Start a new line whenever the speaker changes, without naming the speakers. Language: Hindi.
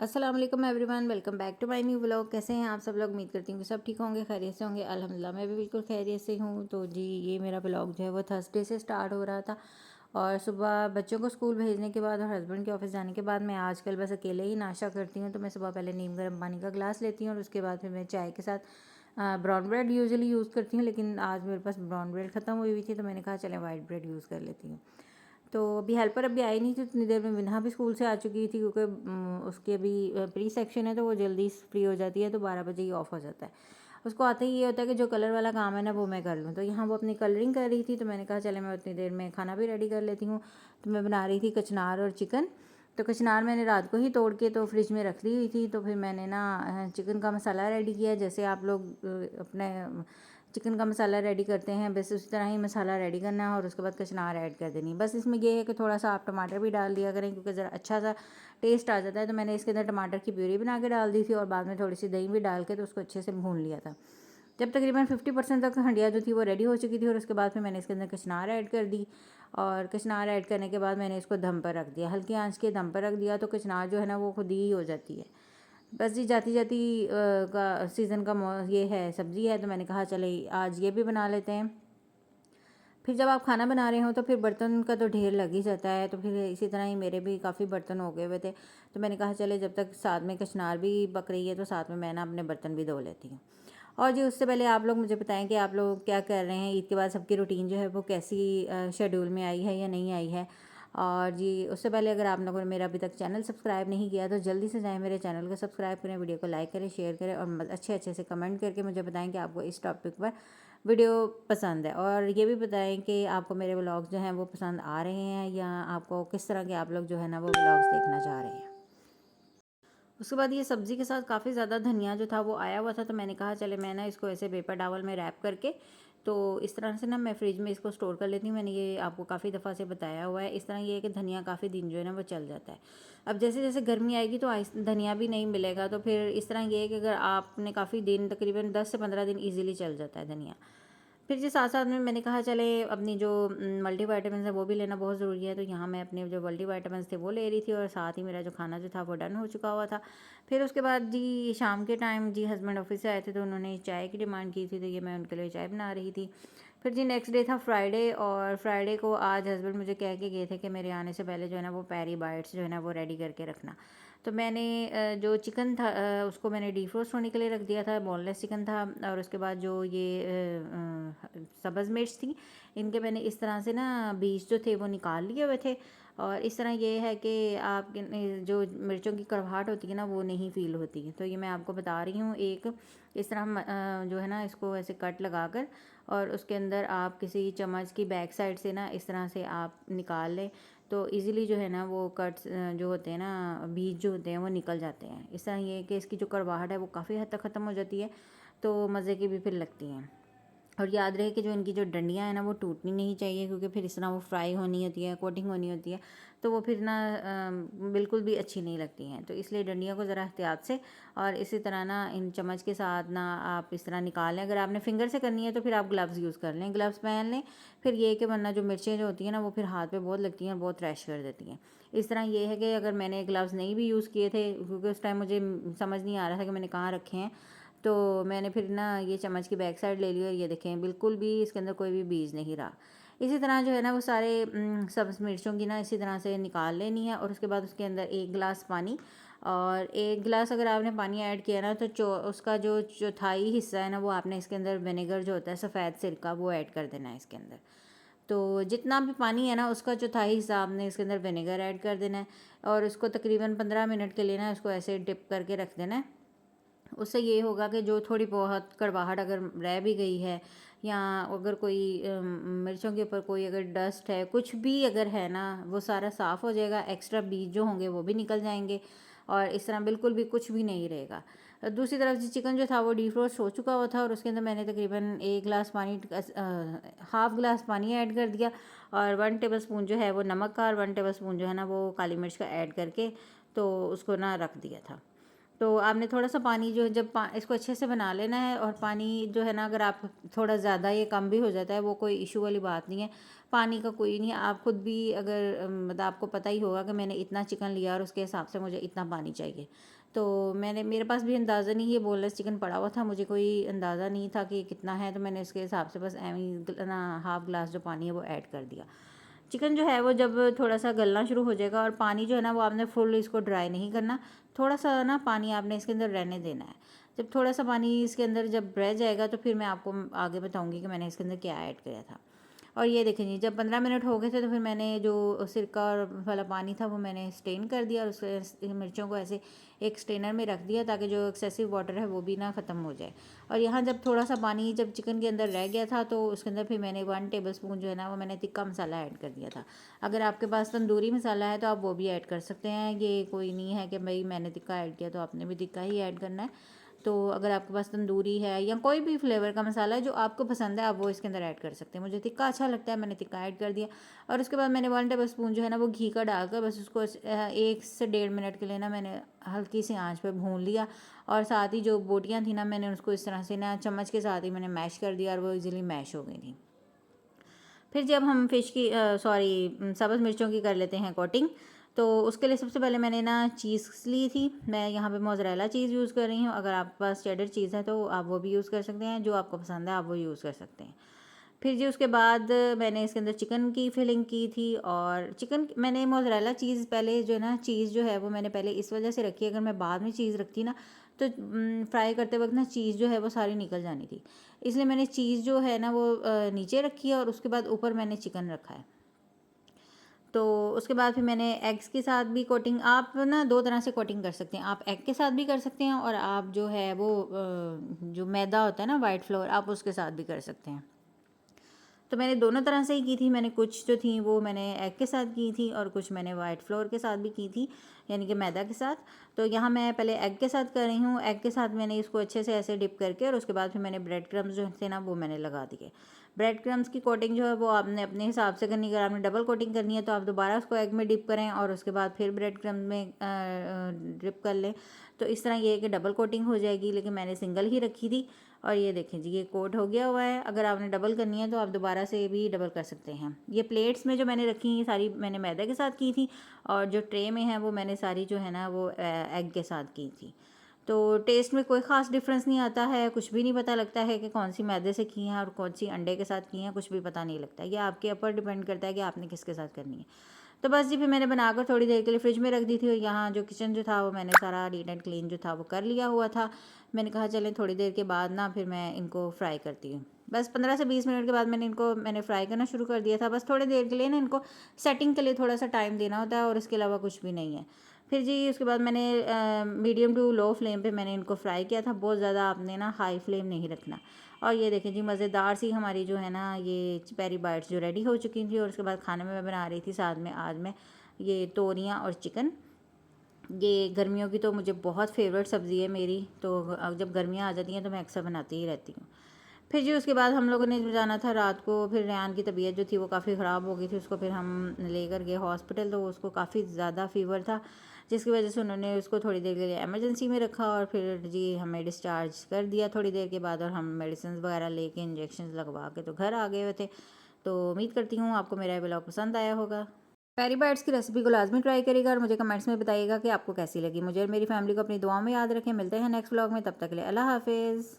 अस्सलाम वालेकुम everyone, welcome back to my new vlog. कैसे हैं आप सब लोग? उम्मीद करती हूँ कि सब ठीक होंगे, खैरियत से होंगे। अल्हम्दुलिल्लाह मैं भी बिल्कुल खैरियत से हूँ। तो जी ये मेरा व्लॉग जो है वो थर्सडे से स्टार्ट हो रहा था और सुबह बच्चों को स्कूल भेजने के बाद और हस्बैंड के ऑफिस जाने के बाद मैं आजकल बस अकेले ही नाश्ता करती हूँ। तो मैं सुबह पहले नीम गर्म पानी का गिलास लेती हूँ और उसके बाद फिर मैं चाय के साथ ब्राउन ब्रेड यूजुअली यूज़ करती हूँ, लेकिन आज मेरे पास ब्राउन ब्रेड ख़त्म हुई हुई थी तो मैंने कहा चलें वाइट ब्रेड यूज़ कर लेती हूँ। तो अभी हेल्पर अभी आई नहीं थी, उतनी देर में मिन्हा भी स्कूल से आ चुकी थी क्योंकि उसकी अभी प्री सेक्शन है तो वो जल्दी फ्री हो जाती है, तो 12 बजे ही ऑफ हो जाता है। उसको आते ही ये होता है कि जो कलर वाला काम है ना वो मैं कर लूँ। तो यहाँ वो अपनी कलरिंग कर रही थी तो मैंने कहा चले मैं उतनी देर में खाना भी रेडी कर लेती हूँ। तो मैं बना रही थी कचनार और चिकन। तो कचनार मैंने रात को ही तोड़ के तो फ्रिज में रख ली हुई थी। तो फिर मैंने ना चिकन का मसाला रेडी किया, जैसे आप लोग अपने चिकन का मसाला रेडी करते हैं बस उसी तरह ही मसाला रेडी करना है और उसके बाद कचनार ऐड कर देनी। बस इसमें ये है कि थोड़ा सा आप टमाटर भी डाल दिया करें क्योंकि ज़रा अच्छा सा टेस्ट आ जाता है। तो मैंने इसके अंदर टमाटर की प्यूरी बना के डाल दी थी और बाद में थोड़ी सी दही भी डाल के तो उसको अच्छे से भून लिया था। जब तकरीबन 50% तक हंडिया जो थी वो रेडी हो चुकी थी और उसके बाद फिर मैंने इसके अंदर कचनार ऐड कर दी और कचनार ऐड करने के बाद मैंने इसको दम पर रख दिया, हल्की आंच के दम पर रख दिया। तो कचनार जो है ना वो खुद ही हो जाती है। बस जी जाती जाती का सीज़न का ये है सब्ज़ी है तो मैंने कहा चले आज ये भी बना लेते हैं। फिर जब आप खाना बना रहे हो तो फिर बर्तन का तो ढेर लग ही जाता है। तो फिर इसी तरह ही मेरे भी काफ़ी बर्तन हो गए हुए थे तो मैंने कहा चले जब तक साथ में कचनार भी पक रही है तो साथ में मैं ना अपने बर्तन भी धो लेती हूँ। और जी उससे पहले आप लोग मुझे बताएं कि आप लोग क्या कर रहे हैं। ईद के बाद सबकी रूटीन जो है वो कैसी शेड्यूल में आई है या नहीं आई है। और जी उससे पहले अगर आप लोगों ने मेरा अभी तक चैनल सब्सक्राइब नहीं किया तो जल्दी से जाएं मेरे चैनल को सब्सक्राइब करें, वीडियो को लाइक करें, शेयर करें और अच्छे अच्छे से कमेंट करके मुझे बताएं कि आपको इस टॉपिक पर वीडियो पसंद है। और ये भी बताएं कि आपको मेरे व्लॉग्स जो हैं वो पसंद आ रहे हैं या आपको किस तरह के आप लोग जो है ना वो व्लॉग्स देखना चाह रहे हैं। उसके बाद ये सब्ज़ी के साथ काफ़ी ज़्यादा धनिया जो था वो आया हुआ था तो मैंने कहा चले मैं ना इसको ऐसे पेपर टावल में रैप करके तो इस तरह से ना मैं फ्रिज में इसको स्टोर कर लेती हूँ। मैंने ये आपको काफ़ी दफ़ा से बताया हुआ है। इस तरह ये है कि धनिया काफ़ी दिन जो है ना वो चल जाता है। अब जैसे जैसे गर्मी आएगी तो धनिया भी नहीं मिलेगा तो फिर इस तरह ये है कि अगर आपने काफ़ी दिन तकरीबन 10 से 15 दिन ईजिली चल जाता है धनिया। फिर जी साथ साथ में मैंने कहा चले अपनी जो मल्टीविटामिन्स है वो भी लेना बहुत ज़रूरी है। तो यहाँ मैं अपने जो मल्टीविटामिन्स थे वो ले रही थी और साथ ही मेरा जो खाना जो था वो डन हो चुका हुआ था। फिर उसके बाद जी शाम के टाइम जी हस्बैंड ऑफिस से आए थे तो उन्होंने चाय की डिमांड की थी तो ये मैं उनके लिए चाय बना रही थी। फिर जी नेक्स्ट डे था फ्राइडे और फ्राइडे को आज हस्बैंड मुझे कह के गए थे कि मेरे आने से पहले जो है ना वो पैरी बाइट्स जो है ना वो रेडी करके रखना। तो मैंने जो चिकन था उसको मैंने डीफ्रोस्ट होने के लिए रख दिया था, बोनलेस चिकन था। और उसके बाद जो ये सब्ज़ मिर्च थी इनके मैंने इस तरह से ना बीज जो थे वो निकाल लिए हुए थे। और इस तरह ये है कि आप जो मिर्चों की कड़वाहट होती है ना वो नहीं फील होती है। तो ये मैं आपको बता रही हूँ एक इस तरह जो है ना इसको ऐसे कट लगा कर और उसके अंदर आप किसी चम्मच की बैक साइड से ना इस तरह से आप निकाल लें तो इजीली जो है ना वो कट्स जो होते हैं ना बीज जो होते हैं वो निकल जाते हैं। इस तरह ये है कि इसकी जो कड़वाहट है वो काफ़ी हद तक ख़त्म हो जाती है तो मज़े की भी फिर लगती हैं। और याद रहे कि जो इनकी जो डंडियाँ हैं ना वो टूटनी नहीं चाहिए क्योंकि फिर इस तरह वो फ्राई होनी होती है, कोटिंग होनी होती है तो वो फिर ना बिल्कुल भी अच्छी नहीं लगती हैं। तो इसलिए डंडियों को ज़रा एहतियात से और इसी तरह ना इन चम्मच के साथ ना आप इस तरह निकाल लें। अगर आपने फिंगर से करनी है तो फिर आप ग्लव्स यूज़ कर लें, ग्लव्स पहन लें। फिर ये कि वरना जो मिर्चें जो होती हैं ना वो फिर हाथ पे बहुत लगती हैं और बहुत रैश कर देती हैं। इस तरह ये है कि अगर मैंने ग्लव्स नहीं भी यूज़ किए थे क्योंकि उस टाइम मुझे समझ नहीं आ रहा था कि मैंने कहाँ रखे हैं तो मैंने फिर ना ये चम्मच की बैक साइड ले ली और ये देखें बिल्कुल भी इसके अंदर कोई भी बीज नहीं रहा। इसी तरह जो है ना वो सारे सब्ज़ मिर्चों की ना इसी तरह से निकाल लेनी है। और उसके बाद उसके अंदर 1 गिलास पानी और 1 गिलास अगर आपने पानी ऐड किया ना तो उसका जो चौथाई हिस्सा है ना वो आपने इसके अंदर विनेगर जो होता है सफ़ेद सिरका वो ऐड कर देना है इसके अंदर। तो जितना भी पानी है ना उसका चौथाई हिस्सा आपने इसके अंदर विनेगर ऐड कर देना है और उसको तकरीबन 15 मिनट के लिए ना उसको ऐसे डिप करके रख देना है। उससे ये होगा कि जो थोड़ी बहुत कड़वाहट अगर रह भी गई है या अगर कोई मिर्चों के ऊपर कोई अगर डस्ट है कुछ भी अगर है ना वो सारा साफ़ हो जाएगा, एक्स्ट्रा बीज जो होंगे वो भी निकल जाएंगे और इस तरह बिल्कुल भी कुछ भी नहीं रहेगा। दूसरी तरफ जो चिकन जो था वो डीफ्रोस्ट हो चुका हुआ था और उसके अंदर मैंने तकरीबन 1 गिलास पानी हाफ़ गिलास पानी ऐड कर दिया और 1 टेबल स्पून जो है वो नमक का और 1 टेबल स्पून जो है ना वो काली मिर्च का ऐड करके तो उसको ना रख दिया था। तो आपने थोड़ा सा पानी जो है जब इसको अच्छे से बना लेना है, और पानी जो है ना अगर आप थोड़ा ज़्यादा या कम भी हो जाता है वो कोई इशू वाली बात नहीं है, पानी का कोई नहीं है। आप खुद भी अगर मतलब आपको पता ही होगा कि मैंने इतना चिकन लिया और उसके हिसाब से मुझे इतना पानी चाहिए। तो मेरे पास भी अंदाज़ा नहीं, ये बोनलेस चिकन पड़ा हुआ था, मुझे कोई अंदाज़ा नहीं था कि कितना है, तो मैंने उसके हिसाब से बस एवं ना हाफ़ ग्लास जो पानी है वो ऐड कर दिया। चिकन जो है वो जब थोड़ा सा गलना शुरू हो जाएगा, और पानी जो है ना वो आपने फुल इसको ड्राई नहीं करना, थोड़ा सा ना पानी आपने इसके अंदर रहने देना है। जब थोड़ा सा पानी इसके अंदर जब रह जाएगा तो फिर मैं आपको आगे बताऊंगी कि मैंने इसके अंदर क्या ऐड किया था। और ये देखें जी, जब 15 मिनट हो गए थे तो फिर मैंने जो सिरका और वाला पानी था वो मैंने स्टेन कर दिया, और उसके मिर्चों को ऐसे एक स्टेनर में रख दिया ताकि जो एक्सेसिव वाटर है वो भी ना ख़त्म हो जाए। और यहाँ जब थोड़ा सा पानी जब चिकन के अंदर रह गया था तो उसके अंदर फिर मैंने 1 टेबलस्पून जो है ना वो मैंने तिक्का मसाला ऐड कर दिया था। अगर आपके पास तंदूरी मसाला है तो आप वो भी ऐड कर सकते हैं, ये कोई नहीं है कि भाई मैंने तिक्का ऐड किया तो आपने भी तिक्का ही ऐड करना है। तो अगर आपके पास तंदूरी है या कोई भी फ्लेवर का मसाला है जो आपको पसंद है, आप वो इसके अंदर ऐड कर सकते हैं। मुझे तिक्का अच्छा लगता है, मैंने तिक्का ऐड कर दिया। और उसके बाद मैंने 1 टेबल स्पून जो है ना वो घी का डालकर बस उसको 1 से 1.5 मिनट के लिए ना मैंने हल्की सी आंच पे भून लिया। और साथ ही जो बोटियाँ थी ना मैंने उसको इस तरह से ना चम्मच के साथ ही मैंने मैश कर दिया, और वो इजीली मैश हो गई थी। फिर जब हम फ़िश की सब्ज़ मिर्चों की कर लेते हैं कोटिंग, तो उसके लिए सबसे पहले मैंने ना चीज़ ली थी। मैं यहाँ पे मोज़रेला चीज़ यूज़ कर रही हूँ, अगर आपके पास चेडर चीज़ है तो आप वो भी यूज़ कर सकते हैं, जो आपको पसंद है आप वो यूज़ कर सकते हैं। फिर जी उसके बाद मैंने इसके अंदर चिकन की फिलिंग की थी, और चिकन मैंने मोज़रेला चीज़ पहले जो है ना चीज़ जो है वो मैंने पहले इस वजह से रखी है, अगर मैं बाद में चीज़ रखती ना तो फ्राई करते वक्त ना चीज़ जो है वो सारी निकल जानी थी, इसलिए मैंने चीज़ जो है ना वो नीचे रखी है, और उसके बाद ऊपर मैंने चिकन रखा है। तो उसके बाद फिर मैंने एग्स के साथ भी कोटिंग, आप ना 2 तरह से कोटिंग कर सकते हैं, आप एग के साथ भी कर सकते हैं, और आप जो है वो जो मैदा होता है ना वाइट फ्लोर, आप उसके साथ भी कर सकते हैं। तो मैंने दोनों तरह से ही की थी, मैंने कुछ जो थी वो मैंने एग के साथ की थी, और कुछ मैंने वाइट फ्लोर के साथ भी की थी, यानी कि मैदा के साथ। तो यहाँ मैं पहले एग के साथ कर रही हूँ, एग के साथ मैंने इसको अच्छे से ऐसे डिप करके, और उसके बाद फिर मैंने ब्रेड क्रम्स जो थे ना वो मैंने लगा दिए। ब्रेड क्रम्स की कोटिंग जो है वो आपने अपने हिसाब से करनी है, अगर आपने डबल कोटिंग करनी है तो आप दोबारा उसको एग में डिप करें, और उसके बाद फिर ब्रेड क्रम्स में डिप कर लें। तो इस तरह ये है कि डबल कोटिंग हो जाएगी, लेकिन मैंने सिंगल ही रखी थी। और ये देखें जी, ये कोट हो गया हुआ है। अगर आपने डबल करनी है तो आप दोबारा से भी डबल कर सकते हैं। ये प्लेट्स में जो मैंने रखी ये सारी मैंने मैदे के साथ की थी, और जो ट्रे में है वो मैंने सारी जो है ना वो एग के साथ की थी। तो टेस्ट में कोई ख़ास डिफरेंस नहीं आता है, कुछ भी नहीं पता लगता है कि कौन सी मैदे से की हैं और कौन सी अंडे के साथ की हैं, कुछ भी पता नहीं लगता। ये आपके ऊपर डिपेंड करता है कि आपने किसके साथ करनी है। तो बस जी, फिर मैंने बनाकर थोड़ी देर के लिए फ्रिज में रख दी थी, और यहाँ जो किचन जो था वो मैंने सारा नीट एंड क्लीन जो था वो कर लिया हुआ था। मैंने कहा चलें थोड़ी देर के बाद ना फिर मैं इनको फ्राई करती हूँ। बस 15 से 20 मिनट के बाद मैंने फ्राई करना शुरू कर दिया था। बस थोड़ी देर के लिए ना इनको सेटिंग के लिए थोड़ा सा टाइम देना होता है, और इसके अलावा कुछ भी नहीं है। फिर जी उसके बाद मैंने मीडियम टू लो फ्लेम पे मैंने इनको फ्राई किया था, बहुत ज़्यादा आपने ना हाई फ्लेम नहीं रखना। और ये देखें जी, मज़ेदार सी हमारी जो है ना ये पेरी बाइट्स जो रेडी हो चुकी थी, और उसके बाद खाने में मैं बना रही थी साथ में आज मैं ये तोरियाँ और चिकन। ये गर्मियों की तो मुझे बहुत फेवरेट सब्ज़ी है मेरी, तो जब गर्मियाँ आ जाती हैं तो मैं अक्सर बनाती ही रहती हूँ। फिर जी उसके बाद हम लोगों ने जाना था रात को, फिर रेहान की तबीयत जो थी वो काफ़ी ख़राब हो गई थी, उसको फिर हम लेकर गए हॉस्पिटल, तो उसको काफ़ी ज़्यादा फ़ीवर था, जिसकी वजह से उन्होंने उसको थोड़ी देर के लिए इमरजेंसी में रखा, और फिर जी हमें डिस्चार्ज कर दिया थोड़ी देर के बाद, और हम मेडिसिन वगैरह लेके इंजेक्शन लगवा के तो घर आ गए हुए थे। तो उम्मीद करती हूँ आपको मेरा ब्लॉग पसंद आया होगा। पेरी बाइट्स की रेसिपी को लाजमी ट्राई करिएगा, और मुझे कमेंट्स में बताइएगा कि आपको कैसी लगी। मुझे और मेरी फैमिली को अपनी दुआओं में याद रखें। मिलते हैं नेक्स्ट व्लॉग में, तब तक के लिए अल्लाह हाफिज़।